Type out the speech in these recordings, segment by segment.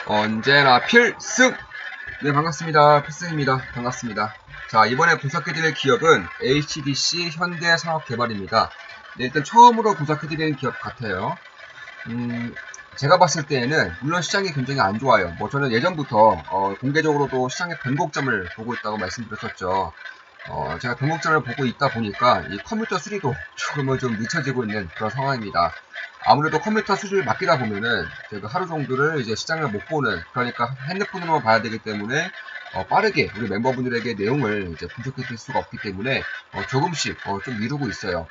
언제나 필승! 네, 반갑습니다. 필승입니다. 반갑습니다. 자, 이번에 분석해드릴 기업은 HDC 현대산업개발입니다. 네, 일단 처음으로 분석해드리는 기업 같아요. 제가 봤을 때에는 물론 시장이 굉장히 안 좋아요. 저는 예전부터 공개적으로도 시장의 변곡점을 보고 있다고 말씀드렸었죠. 제가 변곡점을 보고 있다 보니까 이 컴퓨터 수리도 조금은 좀 늦춰지고 있는 그런 상황입니다. 아무래도 컴퓨터 수리를 맡기다 보면은 제가 하루 정도를 이제 시장을 못 보는, 그러니까 핸드폰으로만 봐야 되기 때문에 빠르게 우리 멤버분들에게 내용을 이제 분석해 줄 수가 없기 때문에 조금씩 좀 미루고 있어요.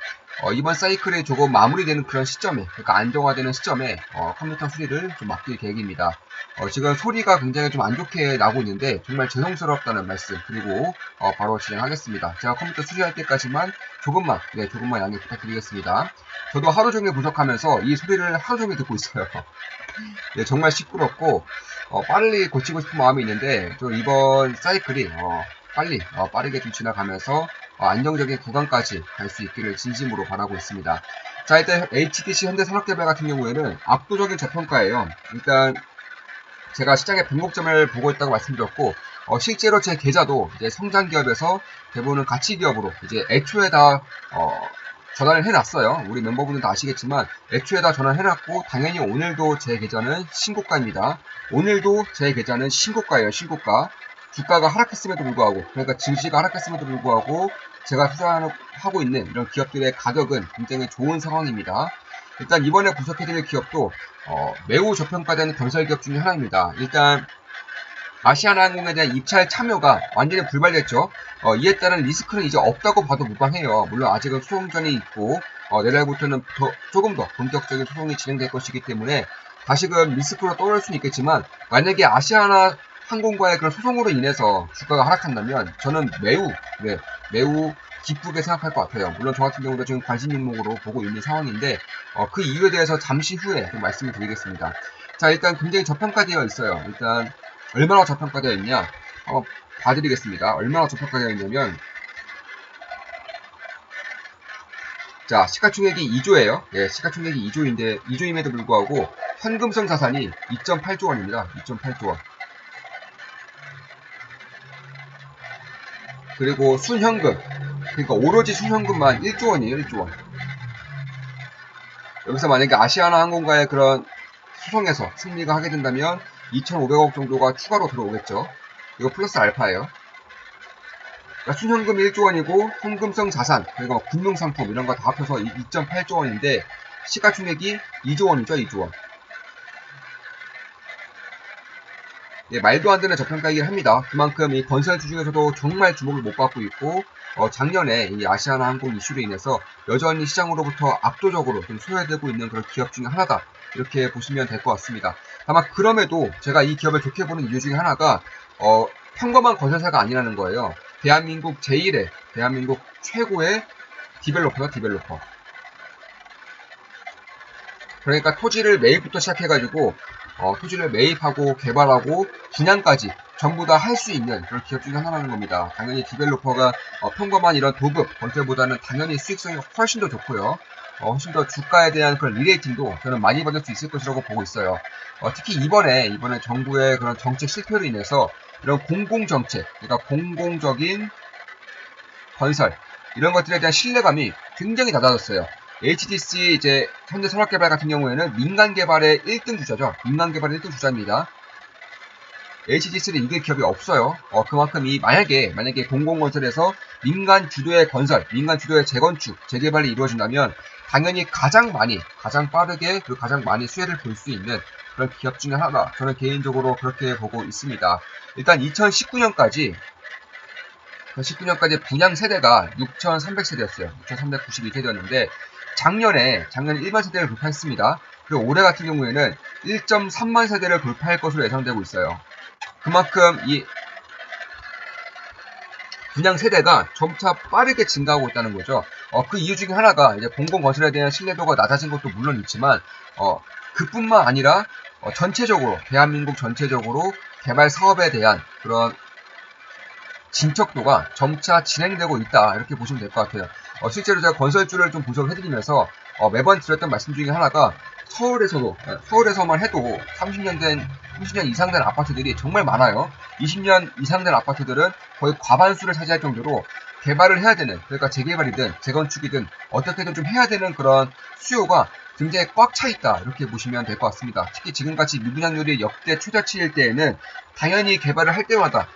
이번 사이클이 조금 마무리되는 그런 시점에, 그러니까 안정화되는 시점에 컴퓨터 수리를 좀 맡길 계획입니다. 지금 소리가 굉장히 좀 안 좋게 나고 있는데 정말 죄송스럽다는 말씀, 그리고 바로 진행하겠습니다. 제가 컴퓨터 수리할 때까지만 조금만 양해 부탁드리겠습니다. 저도 하루 종일 분석하면서 이 소리를 하루 종일 듣고 있어요. 네, 정말 시끄럽고 빨리 고치고 싶은 마음이 있는데 저 이번 사이클이 빨리 빠르게 좀 지나가면서 안정적인 구간까지 갈 수 있기를 진심으로 바라고 있습니다. 자, 일단 HDC 현대산업개발 같은 경우에는 압도적인 저평가예요. 일단 제가 시장의 변곡점을 보고 있다고 말씀드렸고 실제로 제 계좌도 이제 성장 기업에서 대부분은 가치 기업으로 이제 애초에 다 전환을 해놨어요. 우리 멤버분들 다 아시겠지만 애초에 다 전환을 해놨고 당연히 오늘도 제 계좌는 신고가입니다. 오늘도 제 계좌는 신고가예요. 신고가. 주가가 하락했음에도 불구하고, 그러니까 증시가 하락했음에도 불구하고 제가 투자하고 있는 이런 기업들의 가격은 굉장히 좋은 상황입니다. 일단 이번에 분석해드릴 기업도 매우 저평가된 건설기업 중에 하나입니다. 일단 아시아나항공에 대한 입찰 참여가 완전히 불발됐죠. 이에 따른 리스크는 이제 없다고 봐도 무방해요. 물론 아직은 소송전이 있고 내일부터는 조금 더 본격적인 소송이 진행될 것이기 때문에 다시금 리스크로 떠올 수는 있겠지만, 만약에 아시아나항공과의 그런 소송으로 인해서 주가가 하락한다면 저는 매우 기쁘게 생각할 것 같아요. 물론 저 같은 경우도 지금 관심 종목으로 보고 있는 상황인데 그 이유에 대해서 잠시 후에 좀 말씀을 드리겠습니다. 자, 일단 굉장히 저평가되어 있어요. 일단 얼마나 저평가되어 있냐 한번 봐드리겠습니다. 얼마나 저평가되어 있냐면, 자, 시가총액이 2조예요. 예, 시가총액이 2조인데 2조임에도 불구하고 현금성 자산이 2.8조 원입니다. 2.8조 원. 그리고 순현금, 그러니까 오로지 순현금만 1조 원이에요. 1조 원. 여기서 만약에 아시아나항공과의 그런 소송에서 승리가 하게 된다면 2,500억 정도가 추가로 들어오겠죠. 이거 플러스 알파예요. 그러니까 순현금 1조 원이고 현금성 자산, 그리고 금융상품 이런 거 다 합쳐서 2.8조 원인데 시가총액이 2조 원이죠. 2조 원. 예, 말도 안 되는 저평가이긴 합니다. 그만큼 이 건설주 중에서도 정말 주목을 못 받고 있고 작년에 이 아시아나항공 이슈로 인해서 여전히 시장으로부터 압도적으로 좀 소외되고 있는 그런 기업 중에 하나다, 이렇게 보시면 될 것 같습니다. 다만 그럼에도 제가 이 기업을 좋게 보는 이유 중에 하나가 평범한 건설사가 아니라는 거예요. 대한민국 제1의, 대한민국 최고의 디벨로퍼다, 디벨로퍼. 그러니까 토지를 매입부터 시작해가지고 토지를 매입하고 개발하고 분양까지 전부 다 할 수 있는 그런 기업 중에 하나라는 겁니다. 당연히 디벨로퍼가 평범한 이런 도급 건설보다는 당연히 수익성이 훨씬 더 좋고요. 훨씬 더 주가에 대한 그런 리레이팅도 저는 많이 받을 수 있을 것이라고 보고 있어요. 특히 이번에 정부의 그런 정책 실패로 인해서 이런 공공정책, 그러니까 공공적인 건설, 이런 것들에 대한 신뢰감이 굉장히 낮아졌어요. HDC 이제 현대산업개발 같은 경우에는 민간 개발의 1등 주자죠. 민간 개발의 1등 주자입니다. HDC는 이길 기업이 없어요. 그만큼 만약에 공공건설에서 민간 주도의 건설, 민간 주도의 재건축, 재개발이 이루어진다면 당연히 가장 빠르게, 그리고 가장 많이 수혜를 볼 수 있는 그런 기업 중에 하나, 저는 개인적으로 그렇게 보고 있습니다. 일단 2019년까지 분양 세대가 6,300세대였어요. 6,392세대였는데 작년에 일반 세대를 돌파했습니다. 그리고 올해 같은 경우에는 1.3만 세대를 돌파할 것으로 예상되고 있어요. 그만큼 이 분양 세대가 점차 빠르게 증가하고 있다는 거죠. 그 이유 중에 하나가 이제 공공건설에 대한 신뢰도가 낮아진 것도 물론 있지만 그뿐만 아니라 전체적으로, 대한민국 전체적으로 개발 사업에 대한 그런 진척도가 점차 진행되고 있다, 이렇게 보시면 될 것 같아요. 실제로 제가 건설주를 좀 분석을 해드리면서 매번 드렸던 말씀 중에 하나가 서울에서만 해도 30년 이상 된 아파트들이 정말 많아요. 20년 이상 된 아파트들은 거의 과반수를 차지할 정도로 개발을 해야 되는, 그러니까 재개발이든 재건축이든 어떻게든 좀 해야 되는 그런 수요가 굉장히 꽉 차 있다, 이렇게 보시면 될 것 같습니다. 특히 지금같이 미분양률이 역대 최저치일 때에는 당연히 개발을 할 때마다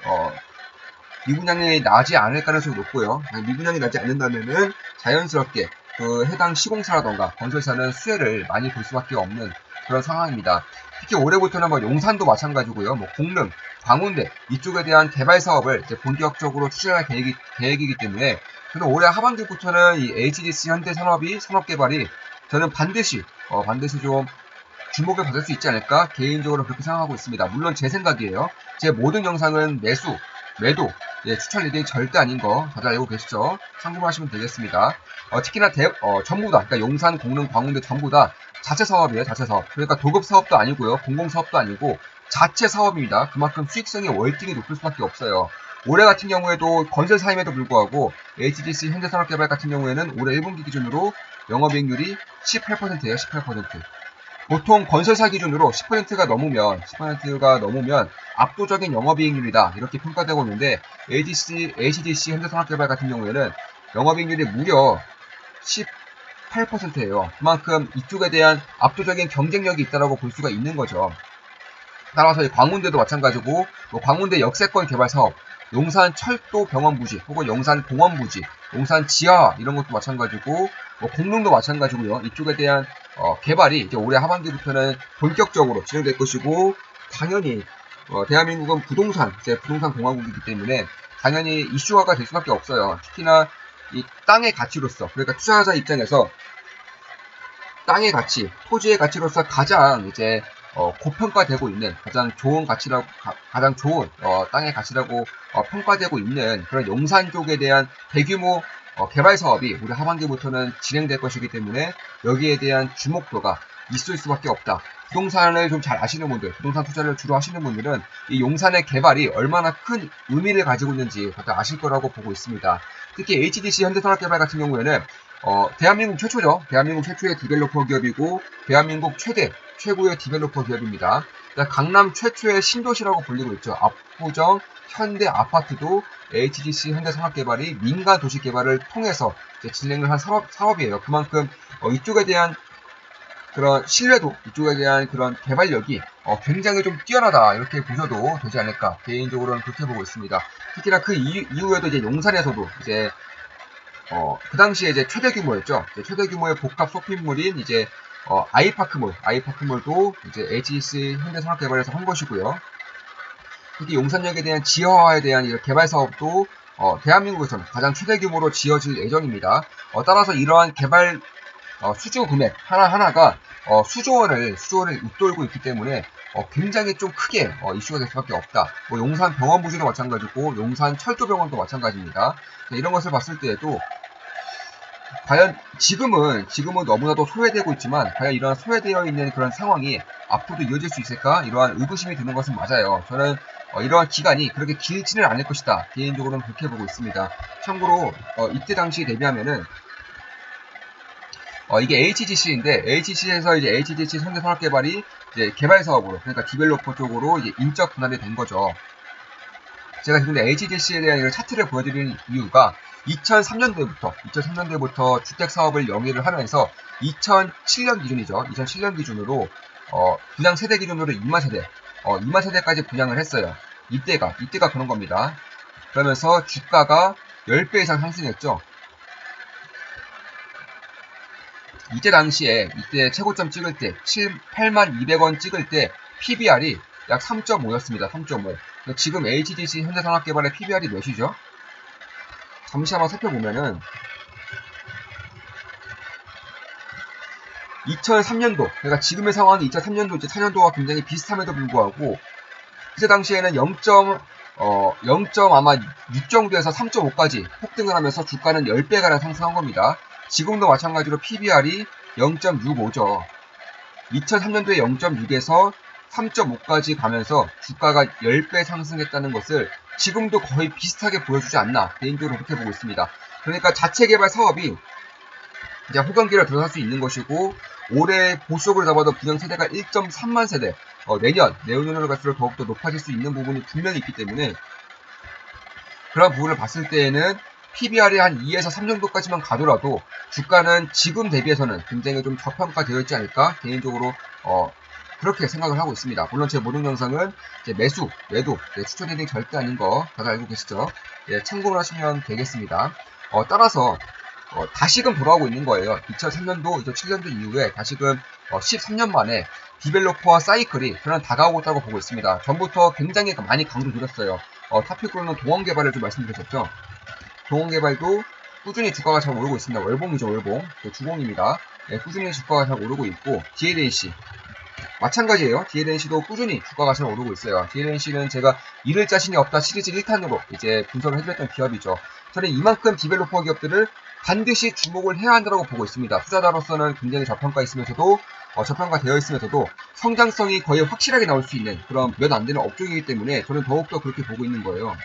미분양이 나지 않을 가능성이 높고요. 미분양이 나지 않는다면은 자연스럽게 그 해당 시공사라던가 건설사는 수혜를 많이 볼 수밖에 없는 그런 상황입니다. 특히 올해부터는 뭐 용산도 마찬가지고요. 뭐 공릉, 광운대 이쪽에 대한 개발 사업을 이제 본격적으로 추진할 계획이기 때문에 저는 올해 하반기부터는 이 HDC 현대산업이 산업개발이 저는 반드시 좀 주목을 받을 수 있지 않을까, 개인적으로 그렇게 생각하고 있습니다. 물론 제 생각이에요. 제 모든 영상은 매도, 추천 리딩이 절대 아닌 거 다들 알고 계시죠? 참고하시면 되겠습니다. 특히나 전부 다, 그러니까 용산, 공릉, 광운대 전부 다 자체 사업이에요, 자체 사업. 그러니까 도급 사업도 아니고요, 공공 사업도 아니고 자체 사업입니다. 그만큼 수익성이 월등히 높을 수밖에 없어요. 올해 같은 경우에도 건설사임에도 불구하고 HDC 현대산업개발 같은 경우에는 올해 1분기 기준으로 영업이익률이 18%예요, 18%. 보통 건설사 기준으로 10%가 넘으면 압도적인 영업이익률이다, 이렇게 평가되고 있는데 HDC 현대산업개발 같은 경우에는 영업이익률이 무려 18%예요. 그만큼 이쪽에 대한 압도적인 경쟁력이 있다고 볼 수가 있는 거죠. 따라서 이 광운대도 마찬가지고, 뭐 광운대 역세권 개발 사업, 용산 철도 병원 부지, 혹은 용산 공원 부지, 용산 지하 이런 것도 마찬가지고, 뭐 공릉도 마찬가지고요. 이쪽에 대한 개발이 이제 올해 하반기부터는 본격적으로 진행될 것이고, 당연히 대한민국은 부동산 공화국이기 때문에 당연히 이슈화가 될 수밖에 없어요. 특히나 이 땅의 가치로서, 그러니까 투자자 입장에서 땅의 가치, 토지의 가치로서 가장 이제 고평가되고 있는, 가장 좋은 땅의 가치라고 평가되고 있는 그런 용산 쪽에 대한 대규모 개발 사업이 우리 하반기부터는 진행될 것이기 때문에 여기에 대한 주목도가 있을 수밖에 없다. 부동산을 좀 잘 아시는 분들, 부동산 투자를 주로 하시는 분들은 이 용산의 개발이 얼마나 큰 의미를 가지고 있는지 다들 아실 거라고 보고 있습니다. 특히 HDC 현대산업개발 같은 경우에는 대한민국 최초죠. 대한민국 최초의 디벨로퍼 기업이고, 대한민국 최고의 디벨로퍼 기업입니다. 강남 최초의 신도시라고 불리고 있죠. 압구정 현대 아파트도 HDC 현대산업개발이 민간 도시 개발을 통해서 이제 진행을 한 사업이에요. 그만큼 이쪽에 대한 그런 신뢰도, 이쪽에 대한 그런 개발력이 굉장히 좀 뛰어나다, 이렇게 보셔도 되지 않을까, 개인적으로는 그렇게 보고 있습니다. 특히나 그 이후에도 이제 용산에서도 이제 그 당시에 이제 최대 규모였죠. 최대 규모의 복합 쇼핑몰인 이제 아이파크몰도 이제 HDC 현대산업개발에서 한 것이고요. 특히 용산역에 대한 지하화에 대한 개발 사업도 대한민국에서는 가장 최대 규모로 지어질 예정입니다. 따라서 이러한 개발 수주 금액 하나하나가 수조 원을 웃돌고 있기 때문에 굉장히 좀 크게 이슈가 될 수밖에 없다. 뭐 용산 병원 부지도 마찬가지고 용산 철도병원도 마찬가지입니다. 이런 것을 봤을 때에도 과연 지금은 너무나도 소외되고 있지만, 과연 이러한 소외되어 있는 그런 상황이 앞으로도 이어질 수 있을까? 이러한 의구심이 드는 것은 맞아요. 저는 이러한 기간이 그렇게 길지는 않을 것이다, 개인적으로는 그렇게 보고 있습니다. 참고로 이때 당시에 대비하면은 이게 HGC인데, HGC에서 이제 HGC 현대산업개발이 이제 개발 사업으로, 그러니까 디벨로퍼 쪽으로 이제 인적 분할이 된 거죠. 제가 근데 HGC에 대한 이런 차트를 보여드리는 이유가 2003년도부터 주택 사업을 영위를 하면서 2007년 기준이죠. 2007년 기준으로 분양 세대 기준으로 2만 세대까지 분양을 했어요. 이때가 그런 겁니다. 그러면서 주가가 10배 이상 상승했죠. 이때 최고점 찍을 때 8,200원 찍을 때 PBR이 약 3.5였습니다. 3.5. 지금 HDC 현대산업개발의 PBR이 몇이죠? 잠시 한번 살펴보면은 2003년도, 그러니까 지금의 상황이 2003년도, 이제 4년도와 굉장히 비슷함에도 불구하고 그때 당시에는 0. 아마 6 정도에서 3.5까지 폭등을 하면서 주가는 10배가량 상승한 겁니다. 지금도 마찬가지로 PBR이 0.65죠. 2003년도에 0.6에서 3.5까지 가면서 주가가 10배 상승했다는 것을 지금도 거의 비슷하게 보여주지 않나, 개인적으로 그렇게 보고 있습니다. 그러니까 자체 개발 사업이 이제 호강기를 들어설 수 있는 것이고, 올해 보수적으로 잡아도 분양 세대가 1.3만 세대, 내년으로 갈수록 더욱더 높아질 수 있는 부분이 분명히 있기 때문에, 그런 부분을 봤을 때에는 PBR이 한 2에서 3 정도까지만 가더라도 주가는 지금 대비해서는 굉장히 좀 저평가되어 있지 않을까 개인적으로 그렇게 생각을 하고 있습니다. 물론 제 모든 영상은 이제 매수, 매도, 추천 헤딩 절대 아닌 거 다들 알고 계시죠? 예, 참고를 하시면 되겠습니다. 따라서 다시금 돌아오고 있는 거예요. 2003년도, 2007년도 이후에 다시금 13년 만에 디벨로퍼 사이클이 저는 다가오고 있다고 보고 있습니다. 전부터 굉장히 많이 강조드렸어요. 타픽으로는 동원개발을 좀 말씀드렸었죠. 동원개발도 꾸준히 주가가 잘 오르고 있습니다. 월봉이죠, 월봉. 주봉입니다. 예, 꾸준히 주가가 잘 오르고 있고, DLNC. 마찬가지예요. DLNC도 꾸준히 주가가 잘 오르고 있어요. DLNC는 제가 잃을 자신이 없다 시리즈 1탄으로 이제 분석을 해드렸던 기업이죠. 저는 이만큼 디벨로퍼 기업들을 반드시 주목을 해야 한다고 보고 있습니다. 투자자로서는 굉장히 저평가 있으면서도 저평가되어 있으면서도 성장성이 거의 확실하게 나올 수 있는 그런 몇 안 되는 업종이기 때문에 저는 더욱더 그렇게 보고 있는 거예요.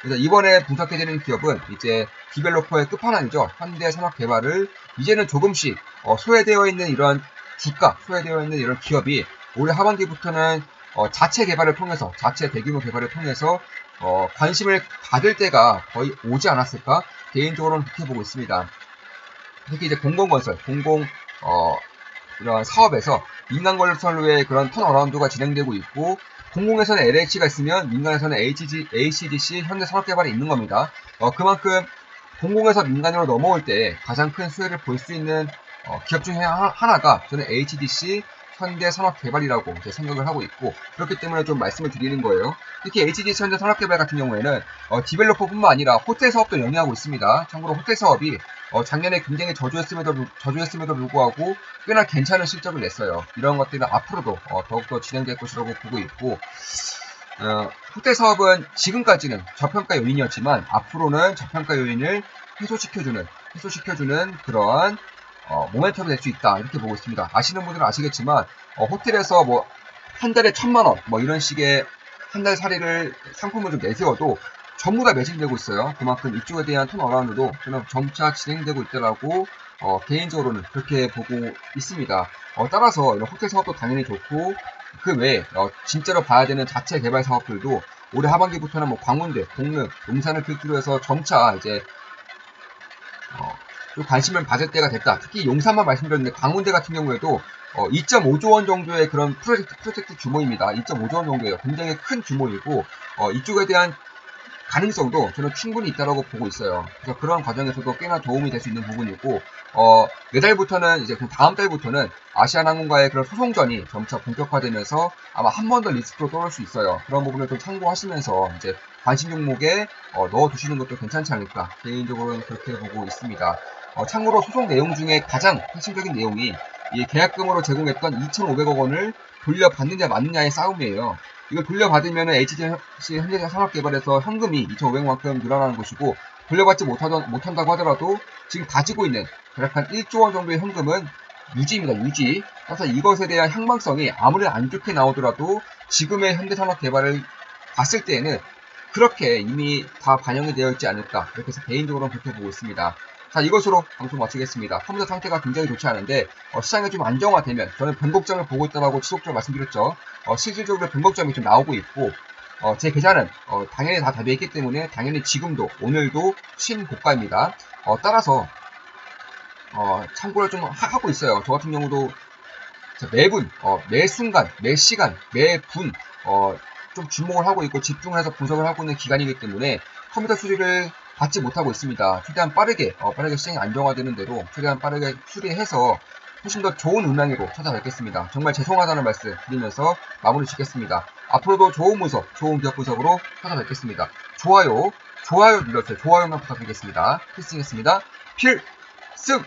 그래서 이번에 분석해드리는 기업은 이제 디벨로퍼의 끝판왕이죠. 현대산업개발을 이제는 조금씩 소외되어 있는 이런 주가, 소외되어 있는 이런 기업이 올해 하반기부터는 자체 개발을 통해서, 자체 대규모 개발을 통해서 관심을 받을 때가 거의 오지 않았을까? 개인적으로는 그렇게 보고 있습니다. 특히 이제 공공건설, 이런 사업에서 민간건설로의 그런 턴어라운드가 진행되고 있고, 공공에서는 LH가 있으면 민간에서는 HDC, 현대산업개발이 있는 겁니다. 그만큼 공공에서 민간으로 넘어올 때 가장 큰 수혜를 볼 수 있는 기업 중에 하나가 저는 HDC, 현대산업개발이라고 생각을 하고 있고, 그렇기 때문에 좀 말씀을 드리는 거예요. 특히 HDC 현대산업개발 같은 경우에는 디벨로퍼뿐만 아니라 호텔 사업도 영위하고 있습니다. 참고로 호텔 사업이 작년에 굉장히 저조했음에도 불구하고 꽤나 괜찮은 실적을 냈어요. 이런 것들은 앞으로도 더욱더 진행될 것이라고 보고 있고, 호텔 사업은 지금까지는 저평가 요인이었지만 앞으로는 저평가 요인을 해소시켜주는 그러한 모멘텀이 될 수 있다 이렇게 보고 있습니다. 아시는 분들은 아시겠지만 호텔에서 뭐 한 달에 1,000만 원 이런 식의 한 달 살이를 상품을 좀 내세워도 전부 다 매진되고 있어요. 그만큼 이쪽에 대한 턴어라운드도 저는 점차 진행되고 있다라고 개인적으로는 그렇게 보고 있습니다. 따라서 이런 호텔 사업도 당연히 좋고, 그 외에 진짜로 봐야 되는 자체 개발 사업들도 올해 하반기부터는 뭐 광운대, 공릉, 용산을 필두로 해서 점차 이제 좀 관심을 받을 때가 됐다. 특히 용산만 말씀드렸는데 광운대 같은 경우에도 2.5조 원 정도의 그런 프로젝트 규모입니다. 2.5조 원 정도예요. 굉장히 큰 규모이고 이쪽에 대한 가능성도 저는 충분히 있다고 보고 있어요. 그래서 그런 과정에서도 꽤나 도움이 될 수 있는 부분이고, 내달부터는 이제 그 다음 달부터는 아시아나항공과의 그런 소송전이 점차 본격화되면서 아마 한 번 더 리스크로 떠올 수 있어요. 그런 부분을 좀 참고하시면서 이제 관심 종목에 넣어두시는 것도 괜찮지 않을까 개인적으로는 그렇게 보고 있습니다. 참고로 소송 내용 중에 가장 핵심적인 내용이 이 계약금으로 제공했던 2,500억 원을 돌려받느냐 맞느냐의 싸움이에요. 이걸 돌려받으면 HDC 현대산업개발에서 현금이 2,500만큼 늘어나는 것이고, 돌려받지 못한다고 하더라도 지금 가지고 있는 대략 한 1조 원 정도의 현금은 유지입니다. 유지. 그래서 이것에 대한 향방성이 아무리 안 좋게 나오더라도 지금의 현대산업개발을 봤을 때에는 그렇게 이미 다 반영이 되어 있지 않을까, 그렇게 해서 개인적으로는 그렇게 보고 있습니다. 자, 이것으로 방송 마치겠습니다. 컴퓨터 상태가 굉장히 좋지 않은데 시장이 좀 안정화되면 저는 변곡점을 보고 있다고 지속적으로 말씀드렸죠. 실질적으로 변곡점이 좀 나오고 있고, 제 계좌는 당연히 다 답이했기 때문에 당연히 지금도 오늘도 신고가입니다. 따라서 참고를 좀 하고 있어요. 저 같은 경우도 매분, 매 순간, 매 시간, 매 분 좀 주목을 하고 있고 집중을 해서 분석을 하고 있는 기간이기 때문에 컴퓨터 수리를 받지 못하고 있습니다. 최대한 빠르게 시장이 안정화되는 대로 최대한 빠르게 수리해서 훨씬 더 좋은 음량으로 찾아뵙겠습니다. 정말 죄송하다는 말씀 드리면서 마무리 짓겠습니다. 앞으로도 좋은 분석, 좋은 기업 분석으로 찾아뵙겠습니다. 좋아요 눌러주세요. 좋아요만 부탁드리겠습니다. 필승했습니다. 필승!